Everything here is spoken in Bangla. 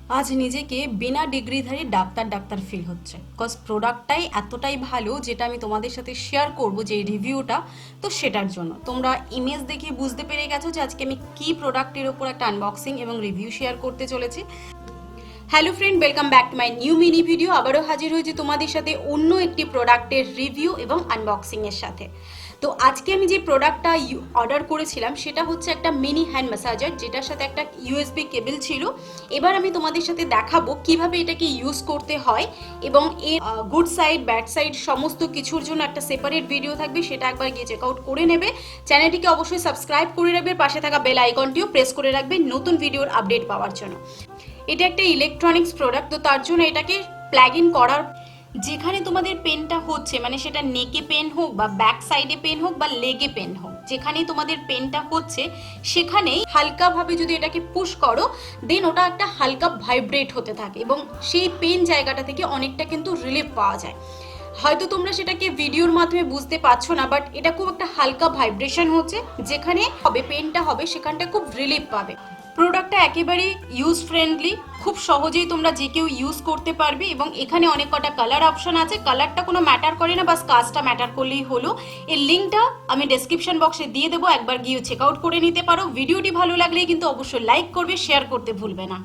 আজ নিজেকে বিনা ডিগ্রিধারী ডাক্তার ডাক্তার ফিল হচ্ছে, বিকজ প্রোডাক্টটাই এতটাই ভালো যেটা আমি তোমাদের সাথে শেয়ার করব, যে রিভিউটা। তো সেটার জন্য তোমরা ইমেজ দেখে বুঝতে পেরে গেছো যে আজকে আমি কি প্রোডাক্টের ওপর একটা আনবক্সিং এবং রিভিউ শেয়ার করতে চলেছি। Hello friend, welcome back to my new mini video. আবারও হাজির হয়েছি তোমাদের সাথে অন্য একটি প্রোডাক্টের রিভিউ এবং আনবক্সিংয়ের সাথে। তো আজকে আমি যে প্রোডাক্টটা অর্ডার করেছিলাম সেটা হচ্ছে একটা মিনি হ্যান্ড ম্যাসাজার, যেটার সাথে একটা ইউএসবি কেবল ছিল। এবার আমি তোমাদের সাথে দেখাবো কিভাবে এটাকে ইউজ করতে হয়, এবং এর গুড সাইড ব্যাড সাইড সমস্ত কিছুর জন্য একটা সেপারেট ভিডিও থাকবে, সেটা একবার গিয়ে চেক আউট করে নেবে। চ্যানেলটিকে অবশ্যই সাবস্ক্রাইব করে রাখবে, পাশে থাকা বেল আইকনটিও প্রেস করে রাখবে নতুন ভিডিওর আপডেট পাওয়ার জন্য। এটা একটা ইলেকট্রনিক্স প্রোডাক্ট, তো তার জন্য এটাকে প্লাগ ইন করার, যেখানে তোমাদের পেনটা হচ্ছে, মানে সেটা নেকে পেন হোক বা ব্যাক সাইডে পেন হোক বা লেগে পেন হোক, যেখানে তোমাদের পেনটা হচ্ছে সেখানেই হালকাভাবে যদি এটাকে পুশ করো, দেন ওটা একটা হালকা ভাইব্রেট হতে থাকে এবং সেই পেন জায়গাটা থেকে অনেকটা কিন্তু রিলিফ পাওয়া যায়। হয়তো তোমরা সেটাকে ভিডিওর মাধ্যমে বুঝতে পারছো না, বাট এটা খুব একটা হালকা ভাইব্রেশন হচ্ছে, যেখানে হবে পেনটা হবে সেখানটা খুব রিলিফ পাবে। প্রোডাক্টটা একেবারে ইউজ ফ্রেন্ডলি, খুব সহজেই তোমরা যে কেউ ইউজ করতে পারবে, এবং এখানে অনেক কটা কালার অপশন আছে। কালারটা কোনো ম্যাটার করে না, বাস কাজটা ম্যাটার করলেই হলো। এর লিঙ্কটা আমি ডেসক্রিপশন বক্সে দিয়ে দেবো, একবার গিয়ে চেক আউট করে নিতে পারো। ভিডিওটি ভালো লাগলে কিন্তু অবশ্যই লাইক করবে, শেয়ার করতে ভুলবে না।